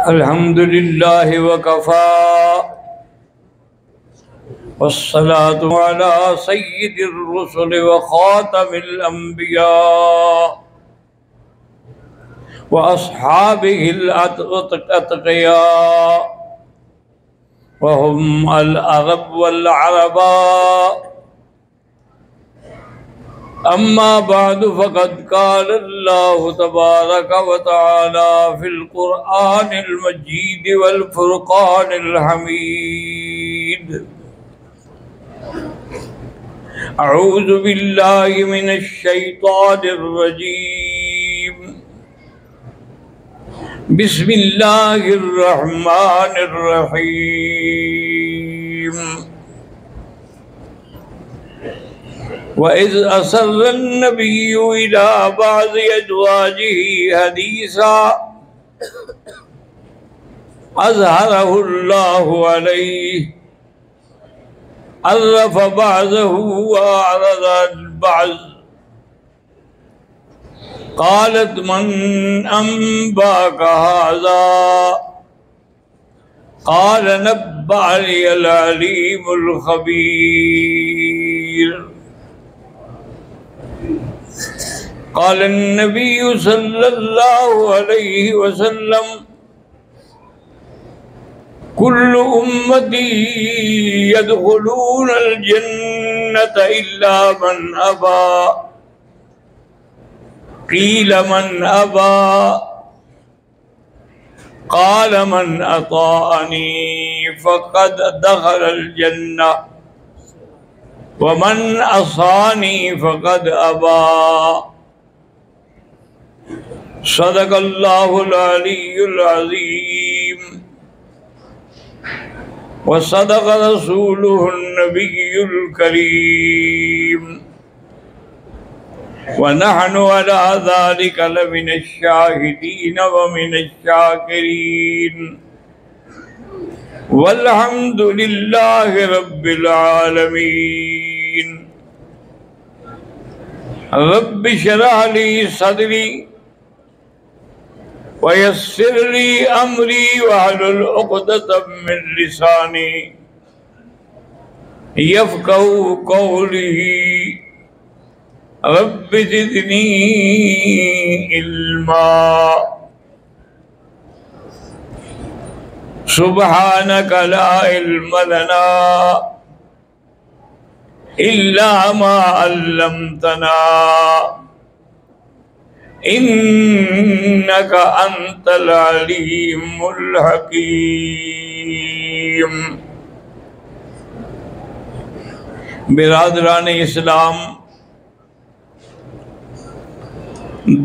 الحمد لله وكفى والصلاة على سيد الرسل وخاتم الأنبياء وأصحابه الأتقياء وهم العرب والعرباء. أما بعد فقد قال الله تبارك وتعالى في القرآن المجيد والفرقان الحميد: أعوذ بالله من الشيطان الرجيم. بسم الله الرحمن الرحيم. وَإِذْ أَسَرَّ النَّبِيُّ إِلَى بَعْضِ أَزْوَاجِهِ حَدِيثًا أَظْهَرَهُ اللَّهُ عَلَيْهِ عَرَّفَ بَعْضَهُ وَأَعْرَضَ عَنْ بَعْضٍ. قَالَتْ مَنْ أَنْبَأَكَ هَذَا؟ قَالَ نَبَّأَنِيَ الْعَلِيمُ الْخَبِيرُ. قال النبي صلى الله عليه وسلم: كل أمتي يدخلون الجنة إلا من أبى. قيل من أبى؟ قال من أطاعني فقد دخل الجنة ومن عصاني فقد أبى. صدق اللہ العلی العظیم وصدق رسولہ النبی الکریم ونحن على ذلك لمن الشاہدین ومن الشاکرین والحمد للہ رب العالمین. رب اشرح لي صدری وَيَسِّرْ لِي أَمْرِي وَاحْلُلْ عُقْدَةً مِّن لِّسَانِي يَفْقَهُوا قَوْلِي. رَبِّ زِدْنِي عِلْمًا. سُبْحَانَكَ لَا عِلْمَ لَنَا إِلَّا مَا عَلَّمْتَنَا انک انت العلیم الحکیم. برادران اسلام،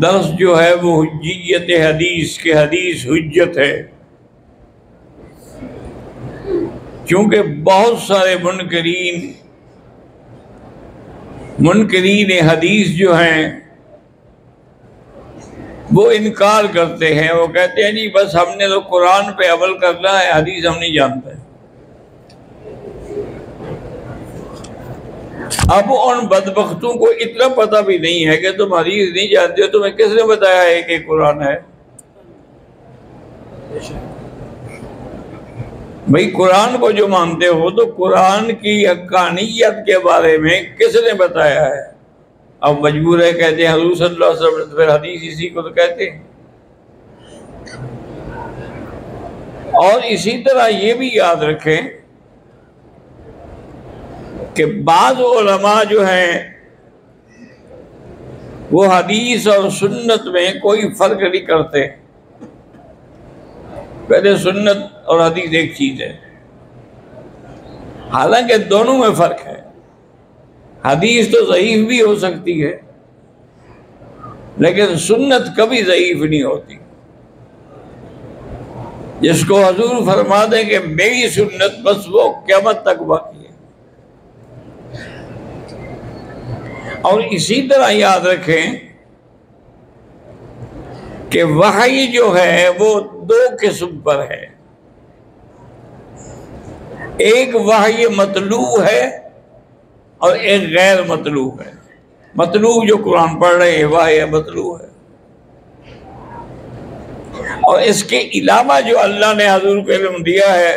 درس جو ہے وہ حجیت حدیث کے حدیث حجت ہے. کیونکہ بہت سارے منکرین حدیث جو ہیں وہ انکار کرتے ہیں. وہ کہتے ہیں جی بس ہم نے تو قرآن پہ عمل کرنا ہے، حدیث ہم نہیں جانتے. اب ان بدبختوں کو اتنا پتہ بھی نہیں ہے کہ تم حدیث نہیں جانتے ہو، تمہیں کس نے بتایا ہے کہ قرآن ہے؟ بھئی قرآن کو جو مانتے ہو تو قرآن کی حقانیت کے بارے میں کس نے بتایا ہے؟ اب مجبور ہے کہتے ہیں حضور صلی اللہ علیہ وسلم، پھر حدیث اسی کو تو کہتے ہیں. اور اسی طرح یہ بھی یاد رکھیں کہ بعض علماء جو ہیں وہ حدیث اور سنت میں کوئی فرق نہیں کرتے. پہلے سنت اور حدیث ایک چیز ہے، حالانکہ دونوں میں فرق ہے. حدیث تو ضعیف بھی ہو سکتی ہے لیکن سنت کبھی ضعیف نہیں ہوتی. جس کو حضور فرما دیں کہ میری سنت بس وہ قیامت تک باقی ہے. اور اسی طرح یاد رکھیں کہ وحی جو ہے وہ دو قسم پر ہے. ایک وحی مطلوع ہے اور ایک غیر مطلوع ہے. مطلوع جو قرآن پڑھ رہے ہیں وہ مطلوع ہے. اور اس کے علاوہ جو اللہ نے حضور کو علم دیا ہے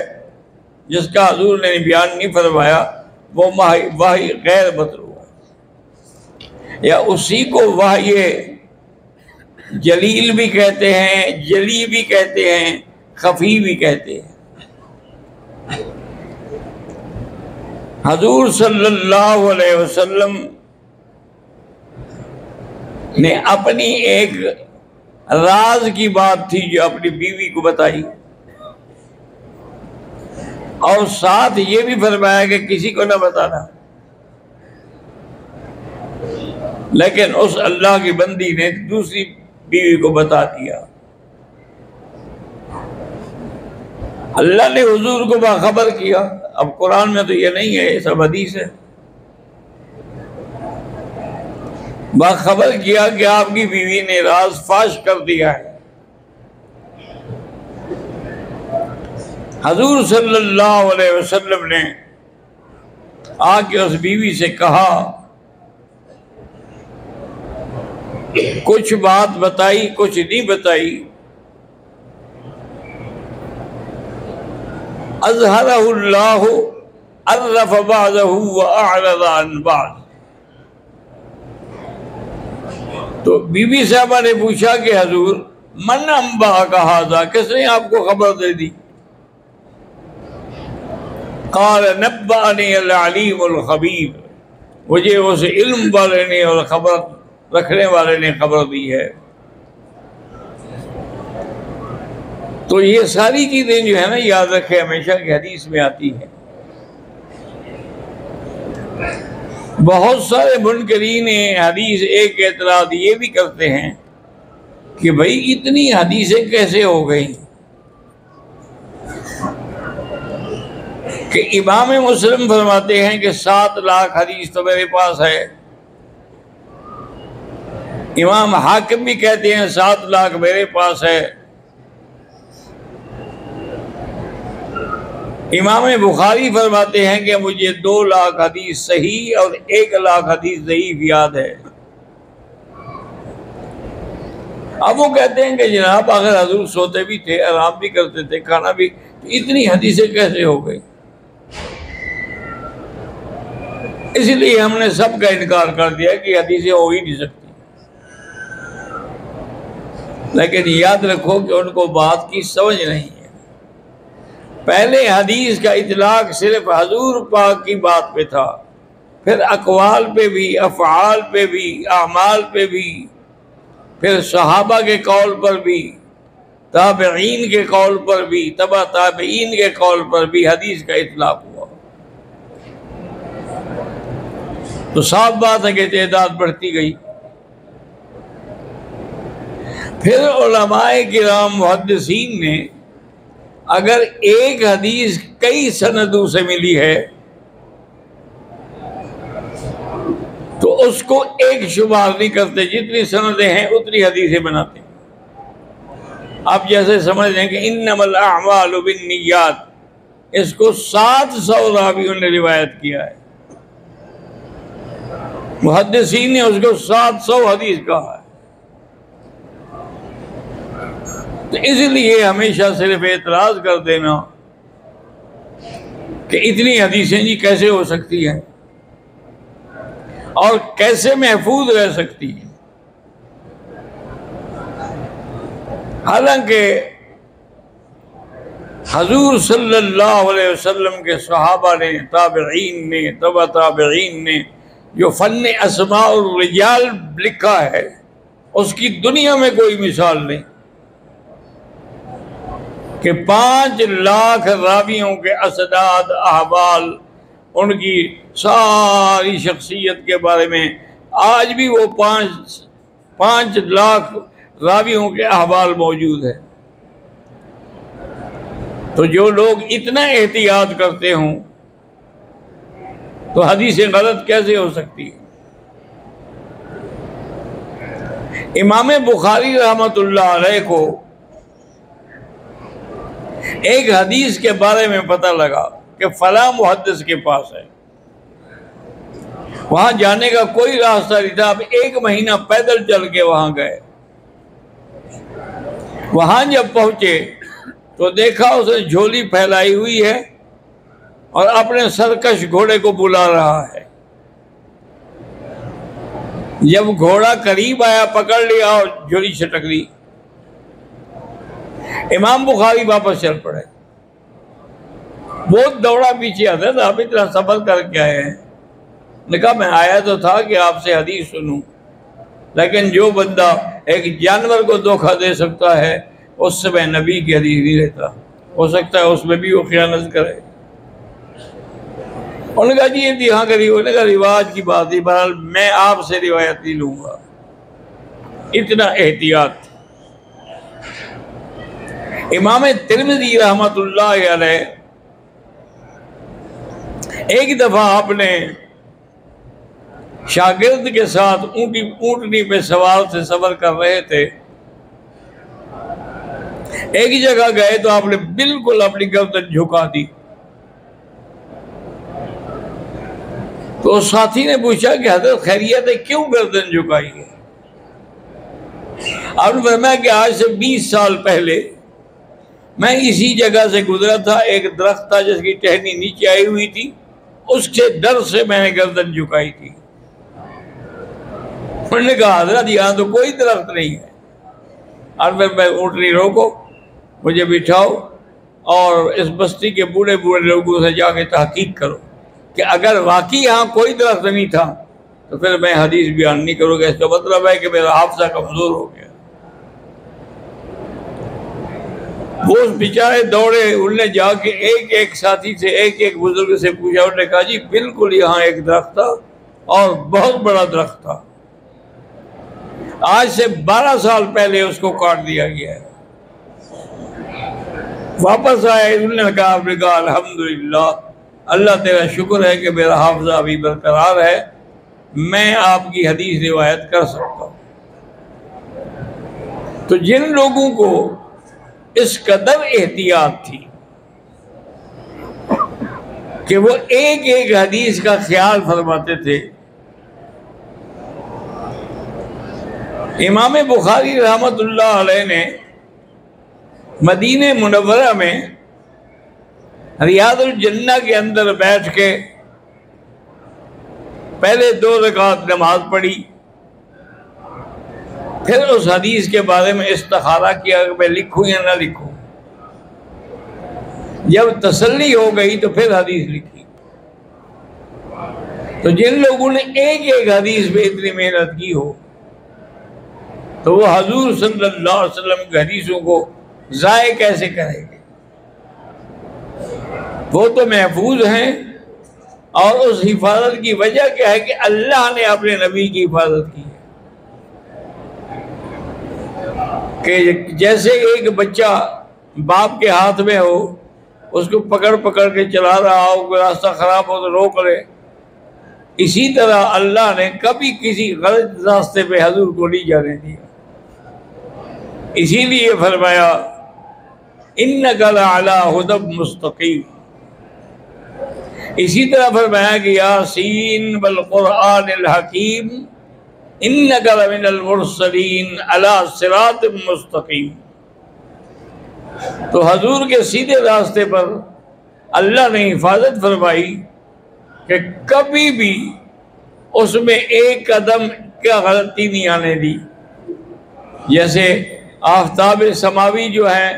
جس کا حضور نے بیان نہیں فرمایا وہ وحی غیر مطلوب ہے، یا اسی کو وحی جلیل بھی کہتے ہیں، جلی بھی کہتے ہیں، خفی بھی کہتے ہیں۔ حضور صلی اللہ علیہ وسلم نے اپنی ایک راز کی بات تھی جو اپنی بیوی کو بتائی، اور ساتھ یہ بھی فرمایا کہ کسی کو نہ بتانا، لیکن اس اللہ کی بندی نے دوسری بیوی کو بتا دیا۔ اللہ نے حضور کو باخبر کیا۔ اب قرآن میں تو یہ نہیں ہے، یہ سب حدیث ہے۔ باخبر کیا کہ آپ کی بیوی نے راز فاش کر دیا ہے۔ حضور صلی اللہ علیہ وسلم نے آ کے اس بیوی سے کہا، کچھ بات بتائی کچھ نہیں بتائی۔ اظہرہ اللہ عرف بعضہ واعرض عن بعض۔ تو بی بی صاحبہ نے پوچھا کہ حضور من انبأک ھذا، کس نے آپ کو خبر دے دی؟ قال نبأنی العلیم الخبیر، مجھے اس علم والے نے اور خبر رکھنے والے نے خبر دی ہے۔ تو یہ ساری چیزیں جو ہے نا یاد رکھے ہمیشہ کہ حدیث میں آتی ہیں۔ بہت سارے منکرین حدیث ایک اعتراض یہ بھی کرتے ہیں کہ بھئی اتنی حدیثیں کیسے ہو گئیں کہ امام مسلم فرماتے ہیں کہ 7 لاکھ حدیث تو میرے پاس ہے، امام حاکم بھی کہتے ہیں 7 لاکھ میرے پاس ہے، امام بخاری فرماتے ہیں کہ مجھے 2 لاکھ حدیث صحیح اور 1 لاکھ حدیث ضعیف یاد ہے۔ اب وہ کہتے ہیں کہ جناب اگر حضور سوتے بھی تھے، آرام بھی کرتے تھے، کھانا بھی، تو اتنی حدیثیں کیسے ہو گئی؟ اس لیے ہم نے سب کا انکار کر دیا کہ حدیثیں ہو ہی نہیں سکتی۔ لیکن یاد رکھو کہ ان کو بات کی سمجھ نہیں ہے۔ پہلے حدیث کا اطلاق صرف حضور پاک کی بات پہ تھا، پھر اقوال پہ بھی، افعال پہ بھی، اعمال پہ بھی، پھر صحابہ کے قول پر بھی، تابعین کے قول پر بھی، تبع تابعین کے قول پر بھی حدیث کا اطلاق ہوا۔ تو صاف بات ہے کہ تعداد بڑھتی گئی۔ پھر علماء کرام محدثین نے اگر ایک حدیث کئی سندوں سے ملی ہے تو اس کو ایک شمار نہیں کرتے، جتنی سندیں ہیں اتنی حدیثیں بناتے ہیں۔ آپ جیسے سمجھ لیں کہ انما الاعمال بالنیات، اس کو 700 راویوں نے روایت کیا ہے، محدثین نے اس کو 700 حدیث کہا ہے۔ تو اس لیے ہمیشہ صرف اعتراض کر دینا کہ اتنی حدیثیں جی کیسے ہو سکتی ہیں اور کیسے محفوظ رہ سکتی ہیں۔ حالانکہ حضور صلی اللہ علیہ وسلم کے صحابہ نے، تابعین نے، تبع تابعین نے جو فن اسماء الرجال لکھا ہے اس کی دنیا میں کوئی مثال نہیں کہ 5 لاکھ راویوں کے اسناد، احوال، ان کی ساری شخصیت کے بارے میں آج بھی وہ 5 لاکھ راویوں کے احوال موجود ہیں۔ تو جو لوگ اتنا احتیاط کرتے ہوں تو حدیثیں غلط کیسے ہو سکتی ہے؟ امام بخاری رحمۃ اللہ علیہ کو ایک حدیث کے بارے میں پتہ لگا کہ فلاں محدث کے پاس ہے، وہاں جانے کا کوئی راستہ نہیں تھا، اب 1 مہینہ پیدل چل کے وہاں گئے، وہاں جب پہنچے تو دیکھا اس نے جھولی پھیلائی ہوئی ہے اور اپنے سرکش گھوڑے کو بلا رہا ہے۔ جب گھوڑا قریب آیا پکڑ لیا اور جھولی چھٹک لی۔ امام بخاری واپس چل پڑے، بہت دوڑا پیچھے آتا تھا، اب اتنا سفر کر کے آئے ہیں۔ نے کہا میں آیا تو تھا کہ آپ سے حدیث سنوں، لیکن جو بندہ ایک جانور کو دھوکہ دے سکتا ہے اس سے میں نبی کی حدیث نہیں لیتا، ہو سکتا ہے اس میں بھی وہ خیانت کرے۔ انہوں نے کہا جی یہ یہاں کا رواج کی بات ہے، بہرحال میں آپ سے روایت نہیں لوں گا۔ اتنا احتیاط۔ امام ترمذی رحمۃ اللہ علیہ ایک دفعہ اپنے شاگرد کے ساتھ اونٹنی پہ سوار سے سفر کر رہے تھے، ایک جگہ گئے تو آپ نے بالکل اپنی گردن جھکا دی۔ تو ساتھی نے پوچھا کہ حضرت خیریت ہے، کیوں گردن جھکائی ہے؟ آپ نے فرمایا کہ آج سے 20 سال پہلے میں اسی جگہ سے گزرا تھا، ایک درخت تھا جس کی ٹہنی نیچے آئی ہوئی تھی، اس کے ڈر سے میں نے گردن جھکائی تھی۔ انہوں نے کہا حضرت یہاں تو کوئی درخت نہیں ہے، اور میں اونٹنی روکو، مجھے بٹھاؤ اور اس بستی کے بوڑھے لوگوں سے جا کے تحقیق کرو کہ اگر واقعی یہاں کوئی درخت نہیں تھا تو پھر میں حدیث بیان نہیں کروں گا۔ اس کا مطلب ہے کہ میرا حافظہ کمزور ہو گیا۔ وہ بیچارے دوڑے، انہوں نے جا کے ایک ساتھی سے ایک بزرگ سے پوچھا، انہوں نے کہا جی بالکل یہاں ایک درخت تھا اور بہت بڑا درخت تھا، آج سے 12 سال پہلے اس کو کاٹ دیا گیا ہے۔ واپس آئے، انہوں نے کہا الحمدللہ، اللہ تیرا شکر ہے کہ میرا حافظہ ابھی برقرار ہے، میں آپ کی حدیث روایت کر سکتا ہوں۔ تو جن لوگوں کو اس قدر احتیاط تھی کہ وہ ایک حدیث کا خیال فرماتے تھے، امام بخاری رحمۃ اللہ علیہ نے مدینہ منورہ میں ریاض الجنہ کے اندر بیٹھ کے پہلے 2 رکعت نماز پڑھی، پھر اس حدیث کے بارے میں استخارہ کیا کہ میں لکھوں یا نہ لکھوں۔ جب تسلی ہو گئی تو پھر حدیث لکھی۔ تو جن لوگوں نے ایک حدیث پہ اتنی محنت کی ہو تو وہ حضور صلی اللہ علیہ وسلم کی حدیثوں کو ضائع کیسے کریں گے؟ وہ تو محفوظ ہیں، اور اس حفاظت کی وجہ کیا ہے کہ اللہ نے اپنے نبی کی حفاظت کی ہے۔ کہ جیسے ایک بچہ باپ کے ہاتھ میں ہو، اس کو پکڑ کے چلا رہا ہو، کوئی راستہ خراب ہو تو روک لے، اسی طرح اللہ نے کبھی کسی غلط راستے پہ حضور کو نہیں جانے دیا۔ اسی لیے فرمایا انک لعلی ھدی مستقیم۔ اسی طرح فرمایا کہ یاسین والقرآن الحکیم انک لمن المرسلین علی صراط مستقیم۔ تو حضور کے سیدھے راستے پر اللہ نے حفاظت فرمائی کہ کبھی بھی اس میں ایک قدم کیا غلطی نہیں آنے دی۔ جیسے آفتاب سماوی جو ہیں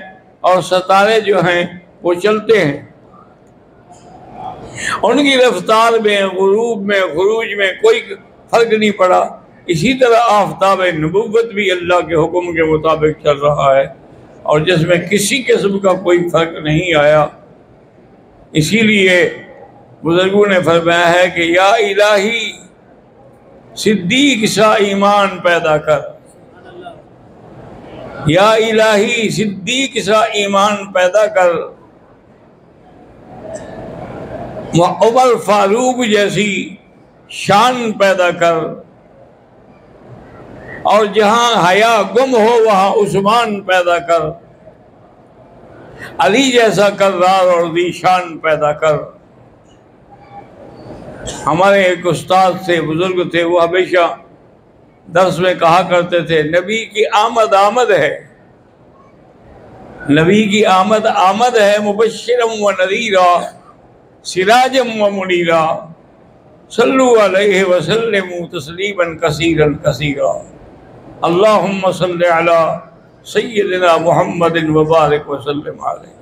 اور ستارے جو ہیں وہ چلتے ہیں، ان کی رفتار میں، غروب میں، خروج میں کوئی فرق نہیں پڑا، اسی طرح آفتاب نبوت بھی اللہ کے حکم کے مطابق چل رہا ہے، اور جس میں کسی قسم کا کوئی فرق نہیں آیا۔ اسی لیے بزرگوں نے فرمایا ہے کہ یا الہی صدیق سا ایمان پیدا کر، یا الہی صدیق سا ایمان پیدا کر، عمر فاروق جیسی شان پیدا کر، اور جہاں حیا گم ہو وہاں عثمان پیدا کر، علی جیسا کرار اور ذی شان پیدا کر۔ ہمارے ایک استاد تھے، بزرگ تھے، وہ ہمیشہ درس میں کہا کرتے تھے نبی کی آمد ہے نبی کی آمد ہے مبشرم و نذیرا سراجم و منیرا صلو علیہ وسلم تسلیما کثیرا کثیرا اللہم صلی علی سیدنا محمد وبارک وسلم علیہ.